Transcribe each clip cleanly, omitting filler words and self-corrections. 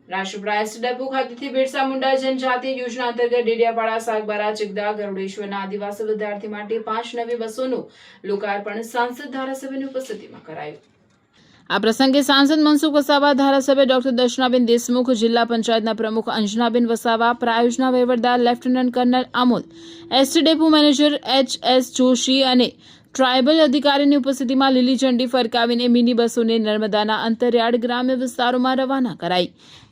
Rajpipla ST depot ખાતેથી બિરસા મુંડા જનજાતિ યોજના અંતર્ગત ડેડિયાપાડા, સાગબારા, ચિગદા, ગરુડેશ્વરના આદિવાસી વિદ્યાર્થી માટે 5 નવી બસોનું લોકાર્પણ સાંસદ ધારાસભ્યની ઉપસ્થિતિમાં કરાયું. આ પ્રસંગે સાંસદ મનસુખ વસાવા, ધારાસભ્ય ડોક્ટર દર્શનાબેન દેશમુખ, જિલ્લા પંચાયતના પ્રમુખ અંજનાબેન વસાવા, પ્રાયોજના વહીવટદાર lieutenant colonel Amol, ST depot manager HS. Joshi અને ટ્રાયબલ અધિકારીની ઉપસ્થિતિમાં લીલી ઝંડી ફરકાવીને મિની બસોને નર્મદાના અંતરિયાળ ગ્રામ્ય વિસ્તારોમાં રવાના કરાઈ,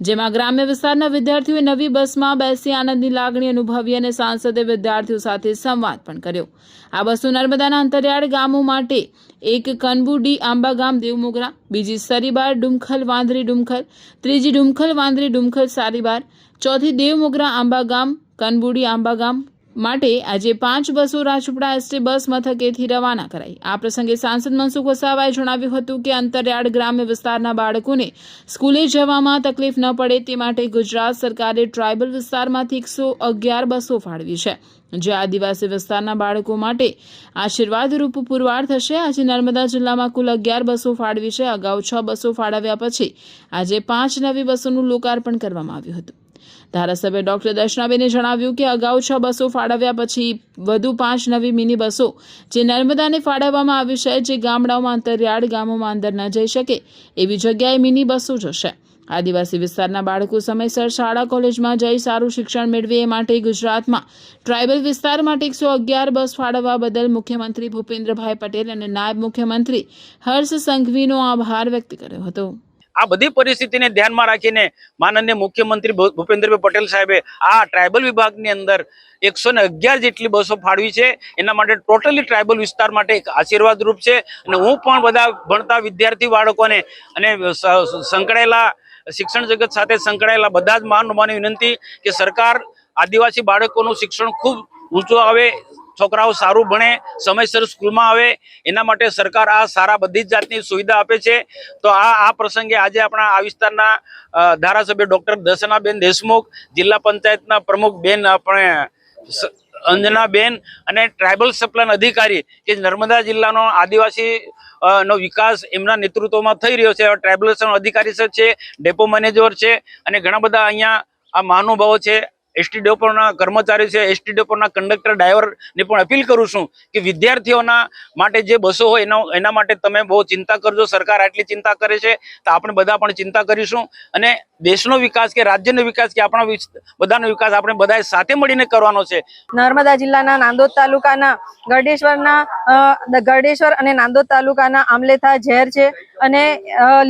જેમાં ગ્રામ્ય વિસ્તારના વિદ્યાર્થીઓએ નવી બસમાં બેસી આનંદની લાગણી અનુભવી અને સાંસદે વિદ્યાર્થીઓ સાથે સંવાદ પણ કર્યો. આ બસો નર્મદાના અંતરિયાળ ગામો માટે એક કનબુડી આંબા ગામ દેવમોગરા, બીજી સરીબાર ડુમખલ વાંદરી ડુમખલ, ત્રીજી ડુમખલ વાંદરી ડુમખલ સારીબાર, ચોથી દેવમોગરા આંબા ગામ કનબુડી આંબા ગામ માટે આજે 5 બસો રાજપીપળા એસટી બસ મથકેથી રવાના કરાઈ. આ પ્રસંગે સાંસદ મનસુખ વસાવાએ જણાવ્યું હતું કે અંતરિયાળ ગ્રામ્ય વિસ્તારના બાળકોને સ્કૂલે જવામાં તકલીફ ન પડે તે માટે ગુજરાત સરકારે ટ્રાયબલ વિસ્તારમાંથી 111 બસો ફાળવી છે, જે આદિવાસી વિસ્તારના બાળકો માટે આશીર્વાદરૂપ પુરવાર થશે. આજે નર્મદા જિલ્લામાં કુલ 11 બસો ફાળવી છે. અગાઉ 6 બસો ફાળવ્યા પછી આજે 5 નવી બસોનું લોકાર્પણ કરવામાં આવ્યું હતું. ધારાસભ્ય ડોક્ટર દર્શનાબેને જણાવ્યું કે અગાઉ 6 બસો ફાળવ્યા પછી વધુ 5 નવી મિની બસો જે નર્મદાને ફાળવવામાં આવી છે, જે ગામડાઓમાં અંતરિયાળ ગામોમાં અંદર ન જઈ શકે એવી જગ્યાએ મિની બસો જશે. આદિવાસી વિસ્તારના બાળકો સમયસર શાળા કોલેજમાં જઈ સારું શિક્ષણ મેળવે એ માટે ગુજરાતમાં ટ્રાયબલ વિસ્તાર માટે 111 બસ ફાળવવા બદલ મુખ્યમંત્રી ભૂપેન્દ્રભાઈ પટેલ અને નાયબ મુખ્યમંત્રી હર્ષ સંઘવીનો આભાર વ્યક્ત કર્યો હતો. આ બધી પરિસ્થિતિને ધ્યાનમાં રાખીને માનનીય મુખ્યમંત્રી ભૂપેન્દ્રભાઈ પટેલ સાહેબે આ ટ્રાયબલ વિભાગની અંદર 111 જેટલી બસો ફાળવી છે. એના માટે ટોટલી ટ્રાયબલ વિસ્તાર માટે એક આશીર્વાદરૂપ છે. અને હું પણ બધા ભણતા વિદ્યાર્થી બાળકોને અને સંકળાયેલા શિક્ષણ જગત સાથે સંકળાયેલા બધા જ મહાનુભાવોને વિનંતી કે સરકાર આદિવાસી બાળકોનું શિક્ષણ ખૂબ ઊંચું આવે, છોકરાઓ સારું ભણે, સમયસર સ્કૂલમાં આવે, એના માટે સરકાર આ સારા બધી જ જાતની સુવિધા આપે છે. તો આ પ્રસંગે આજે આપણા આ વિસ્તારના ધારાસભ્ય ડોક્ટર દર્શનાબેન દેશમુખ, જિલ્લા પંચાયતના પ્રમુખ બેન આપણે અંજનાબેન અને ટ્રાયબલ સપ્લાયન અધિકારી કે નર્મદા જિલ્લાનો આદિવાસી નો વિકાસ એમના નેતૃત્વમાં થઈ રહ્યો છે. ટ્રાયબલ અધિકારી છે, ડેપો મેનેજર છે અને ઘણા બધા અહીંયા આ મહાનુભાવો છે. એસટી ડેપોના કર્મચારી છે, એસટી ડેપોના કંડક્ટર ડ્રાઈવરને પણ અપીલ કરું છું કે વિદ્યાર્થીઓના માટે જે બસો હોય એના માટે તમે બહુ ચિંતા કરજો. સરકાર આટલી ચિંતા કરે છે તો આપણે બધા પણ ચિંતા કરીશું અને દેશનો વિકાસ કે રાજ્યનો વિકાસ કે આપણા બધાનો વિકાસ આપણે બધા સાથે મળીને કરવાનો છે. નર્મદા જિલ્લાના નાંદોદ તાલુકાના ગરડેશ્વર અને નાંદોદ તાલુકાના આમલેથા, ઝેર છે અને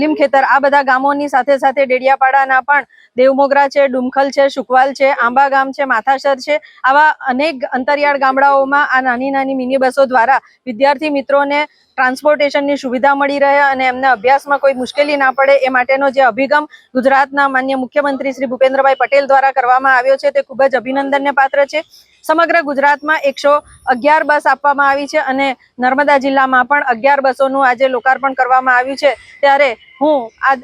લીમખેતર આ બધા ગામોની સાથે સાથે ડેડિયાપાડાના પણ દેવમોગરા છે, ડુમખલ છે, સુકવાલ છે, આંબા ગામ છે, માથાસર છે, આવા અનેક અંતરિયાળ ગામડાઓમાં આ નાની નાની મિની બસો દ્વારા વિદ્યાર્થી મિત્રોને ટ્રાન્સપોર્ટેશનની સુવિધા મળી રહે અને એમને અભ્યાસમાં કોઈ મુશ્કેલી ના પડે એ માટેનો જે અભિગમ ગુજરાતના માનનીય મુખ્યમંત્રી શ્રી ભૂપેન્દ્રભાઈ પટેલ દ્વારા કરવામાં આવ્યો છે તે ખૂબ જ અભિનંદનને પાત્ર છે. સમગ્ર ગુજરાતમાં 111 બસ આપવામાં આવી છે અને નર્મદા જિલ્લામાં પણ 11 બસોનું આજે લોકાર્પણ કરવામાં આવ્યું છે. ત્યારે હું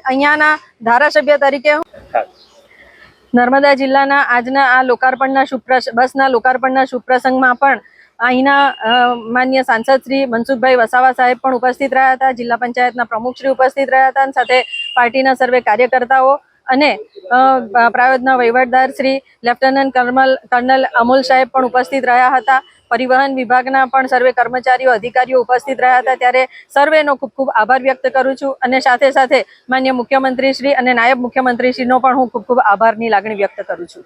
અહીંયાના ધારાસભ્ય તરીકે નર્મદા જિલ્લાના આજના આ બસના લોકાર્પણના શુભ પ્રસંગમાં પણ અહીંના માન્ય સાંસદ શ્રી મનસુખભાઈ વસાવા સાહેબ પણ ઉપસ્થિત રહ્યા હતા, જિલ્લા પંચાયતના પ્રમુખ શ્રી ઉપસ્થિત રહ્યા હતા, સાથે પાર્ટીના સર્વે કાર્યકર્તાઓ અને પ્રાયોજના વહીવટદાર શ્રી લેફ્ટનન્ટ કર્નલ અમોલ સાહેબ પણ ઉપસ્થિત રહ્યા હતા. પરિવહન વિભાગના પણ સર્વે કર્મચારીઓ, અધિકારીઓ ઉપસ્થિત રહ્યા હતા. ત્યારે સર્વેનો ખૂબ ખૂબ આભાર વ્યક્ત કરું છું અને સાથે સાથે માન્ય મુખ્યમંત્રી શ્રી અને નાયબ મુખ્યમંત્રી શ્રીનો પણ હું ખૂબ ખૂબ આભારની લાગણી વ્યક્ત કરું છું.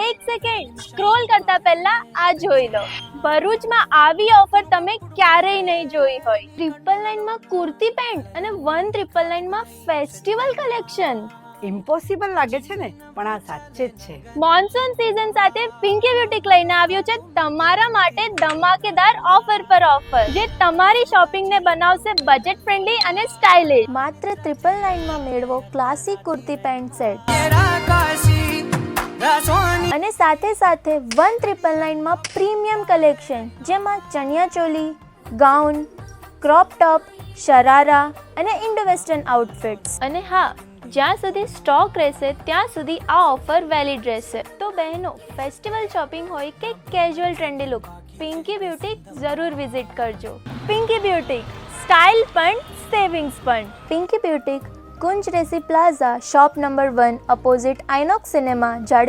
એક સેકન્ડ સ્ક્રોલ કરતા પહેલા આ જોઈ લો. ભરૂચમાં આવી ઓફર તમે ક્યારેય નહીં જોઈ હોય. 999 માં કુર્તી પેન્ટ અને 1999 માં ફેસ્ટિવલ કલેક્શન. ઇમ્પોસિબલ લાગે છે ને, પણ આ સાચે જ છે. મોન્સૂન સીઝન સાથે પિંકી બ્યુટીક લઈને આવ્યો છે તમારા માટે ધમાકેદાર ઓફર પર ઓફર, જે તમારી શોપિંગને બનાવશે બજેટ ફ્રેન્ડલી અને સ્ટાઇલિશ. માત્ર 999 માં મેળવો ક્લાસિક કુર્તી પેન્ટ સેટ અને સાથે સાથે 1999 માં પ્રીમિયમ કલેક્શન, જેમાં chaniya choli, gown, crop top, sharara અને ઇન્ડો વેસ્ટર્ન આઉટફિટ્સ. અને હા, જ્યાં સુધી સ્ટોક રહેશે ત્યાં સુધી આ ઓફર વેલિડ રહેશે. તો બહેનો, ફેસ્ટિવલ શોપિંગ હોય કે casual trendy look, Pinky boutique જરૂર વિઝિટ કરજો. પિંકી બ્યુટીક, સ્ટાઇલ પણ સેવિંગ્સ પણ. પિંકી બ્યુટીક, કુંજ રેસી plaza, shop number 1, opposite Inox cinema, Jadeja